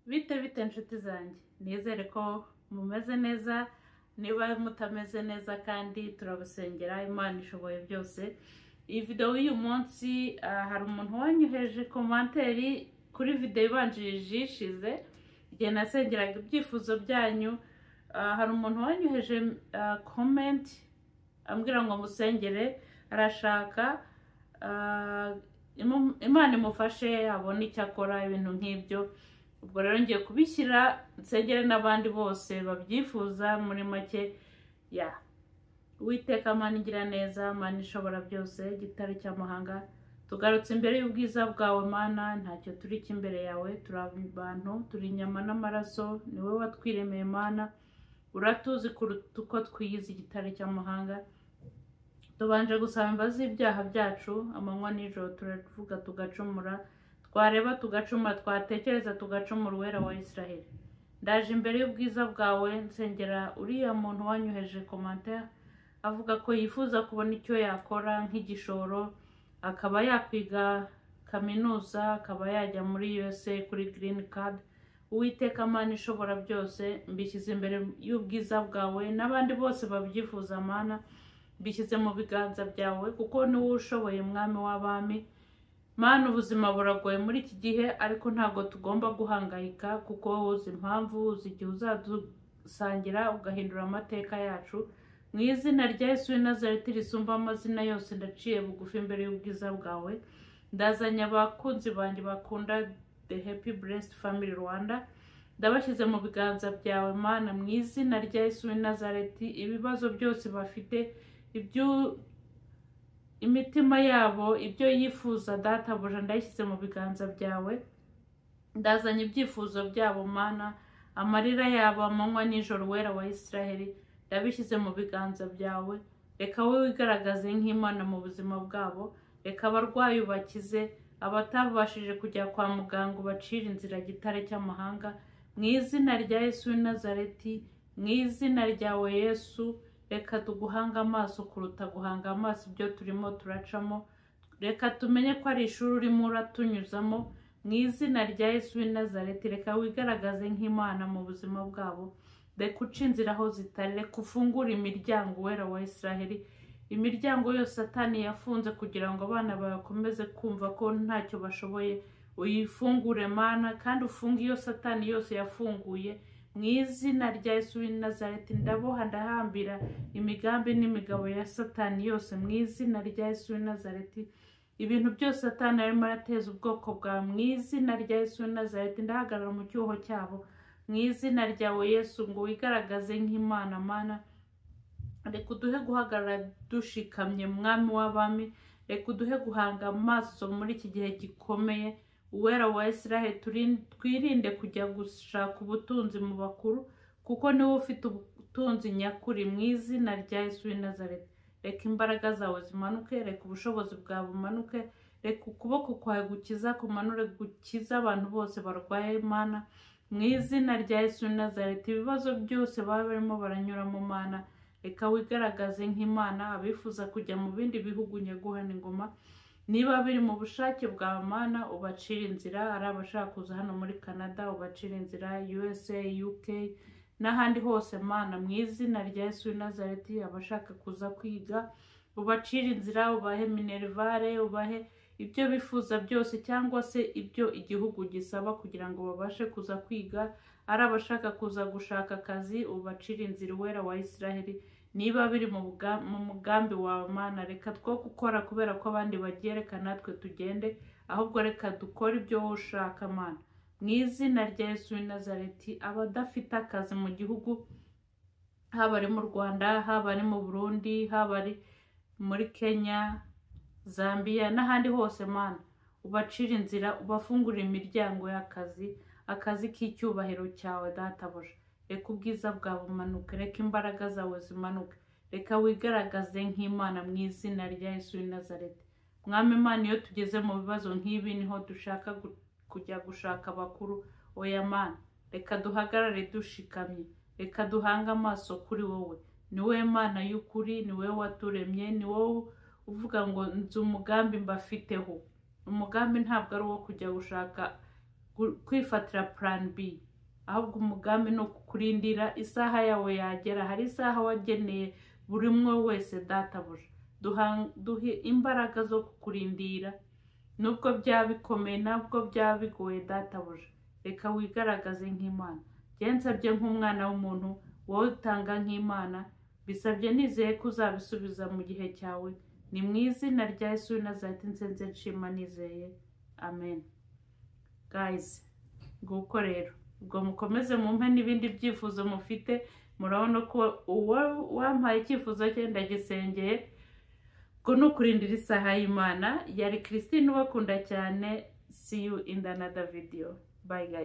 bite inshuti zanjye, nizere ko mumeze neza. Niba mutameze neza kandi turabasengera, Imana ishoboye byose. Iyi video y'uyu munsi hari umuntu wanyoheje komanteri kuri video ibanjirije ishize igihe nasengeraga ibyifuzo byanyu. Hari umuntu wanyoheje comment ambwira ngo musengere, arashaka Imana imufashe abone icyo akora, ibintu nk'ibyo. Ubwo rero ngiye kubishyira nsengere n'abandi bose babyifuza. Muri make Uwiteka Mana igira neza, Mana ishobora byose, gitare cy'amahanga, tugarutse imbere y'ubwiza bwawe Mana. Ntacyo turi cy'imbere yawe, turi abantu, turi inyama n'amaraso, ni wowe watwiremeye Mana, uratuzi kuruta uko twiyizi, gitare cy'amahanga. Tubanje gusaba imbabazi ibyaha byacu, amanywa n'ijoro turavuga tugacumura, twareba tugacumura, twatekereza tugacumura, Uwera wa Israel. Ndaje imbere y'ubwiza bwawe nsengera uriya muntu wanyoheje commentaire avuga ko yifuza kubona icyo yakora nk'igishoro, akaba yakwiga kaminuza, akaba yajya muri USA kuri green card. Uwiteka Mana ishobora byose, mbishyize imbere y'ubwiza bwawe, n'abandi bose babyifuza Mana mbishyize mu biganza byawe, kuko ni wowe ushoboye, Mwami w'abami. Mana, ubuzima buragoye muri iki gihe, ariko ntabwo tugomba guhangayika, kuko wowe uzi impamvu, uzi igihe uzadusangira ugahindura amateka yacu. Mu izina rya Yesu w'i Nazareti risumba amazina yose, ndaciye bugufi imbere y'ubwiza bwawe. Ndazanye abakunzi banjye bakunda The Happy Blessed Family Rwanda, ndabashyize mu biganza byawe Mana, mu izina rya Yesu w'i Nazareti. Ibibazo byose bafite, imitima yabo, ibyo yifuza databuja, ndayishyize mu biganza byawe. Ndazanye ibyifuzo byabo Mana, amarira yabo, amanywa n'ijoro, Uwera wa Israel, ndabishyize mu biganza byawe. Reka wowe wigaragaze nk'Imana mu buzima bwabo, reka abarwayi ubakize, abatabashije kujya kwa muganga ubacire inzira, gitare cy'amahanga. Mu izina rya Yesu w'i Nazareti, mu izina ryawe Yesu, reka tuguhanga amaso kuruta guhanga amaso ibyo turimo turacamo. Reka tumenye ko ari ishuri urimo uratunyuzamo. Mu izina rya Yesu w'i Nazareti, reka wigaragaze nk'Imana mu buzima bwabo. Reka uce inzira aho zitari, reka ufungure imiryango, Uwera wa Israel. Imiryango yose Satani yafunze kugira ngo abana bakomeze kumva ko ntacyo bashoboye, uyifungure Mana, kandi ufunge iyo Satani yose yafunguye. Mu izina rya Yesu w'i Nazareti, ndaboha ndahambira imigambi n'imigabo ya Satani yose. Mu izina rya Yesu w'i Nazareti, ibintu byose Satani arimo arateza ubwoko bwawe, mu izina rya Yesu w'i Nazareti, ndahagarara mu cyuho cyabo. Mu izina ryawe Yesu, ngo wigaragaze nk'Imana Mana. Reka uduhe guhagarara dushikamye, Mwami w'abami. Reka uduhe guhanga amaso muri iki gihe gikomeye, Uwera wa Israel. Twirinde kujya gushaka ubutunzi mu bakuru, kuko niwe ufite ubutunzi nyakuri. Mu izina rya Yesu w'i Nazareti, reka imbaraga zawe zimanuke, reka ubushobozi bwawe bumanuke, reka ukuboko kwawe gukiza kumanure, gukiza abantu bose barwaye Mana. Mu izina rya Yesu w'i Nazareti, ibibazo byose baba barimo baranyuramo Mana, reka wigaragaze nk'Imana. Abifuza kujya mu bindi bihugu nyaguhana ingoma, niba biri mu bushake bwa Mana, ubacira inzira. Ari abashaka kuza hano muri Canada, ubacira inzira, USA, UK n'ahandi hose Mana. Mu izina rya Yesu w'i Nazareti, abashaka kuza kwiga ubacira inzira, ubahe minervare, ubahe ibyo bifuza byose, cyangwa se ibyo igihugu gisaba kugira ngo babashe kuza kwiga. Ari abashaka kuza gushaka akazi, ubacira inzira, Uwera wa Israel. Niba biri mu mugambi wawe Mana, reka two gukora kubera ko abandi bagiye, reka natwe tugende, ahubwo reka dukore ibyo wowe ushaka Mana. Mu izina rya Yesu w'i Nazareti, abadafite akazi mu gihugu, haba ari mu Rwanda, haba ari mu Burundi, haba ari muri Kenya, Zambia n'ahandi hose Mana, ubacira inzira, ubafungurira imiryango y'akazi, akazi k'icyubahiro cyawe databuja. Reka ubwiza bwawe bumanuke, reka imbaraga zawe zimanuke, reka wigaragaze nk'Imana mu izina rya Yesu w'i Nazareti. Mwami Imana, iyo tugeze mu bibazo nk'ibi niho dushaka kujya gushaka abakuru. Oya Mana, reka duhagarare dushikamye, reka duhange amaso kuri wowe. Ni wowe Mana y'ukuri, ni wowe waturemye, ni wowe uvuga ngo nzi umugambi mbafiteho. Umugambi ntabwo ari uwo kujya gushaka kwifatira plan B, ahubwo umugambi no kurindira isaha yawe yagera. Hari isaha wageneye buri umwe wese databuja, duhe imbaraga zo kukurindira nubwo byabikomeye nabwo byabigoye databuja. Reka wigaragaze nk'Imana. Nsabye nk'umwana w'umuntu, wowe utanga nk'Imana, bisabye nizeye ko uzabisubiza mu gihe cyawe. Ni mu izina rya Yesu w'i Nazareti nsenze nshima nizeye, amen. Guys, nguko rero, ubwo mukomeze mumpe n'ibindi byifuzo mufite. Murabona ko wampaye icyifuzo cye ndagisengeye, ngo nukurindira isaha y'Imana. Yari Christine ubakunda cyane. See you in another video. Bye guys.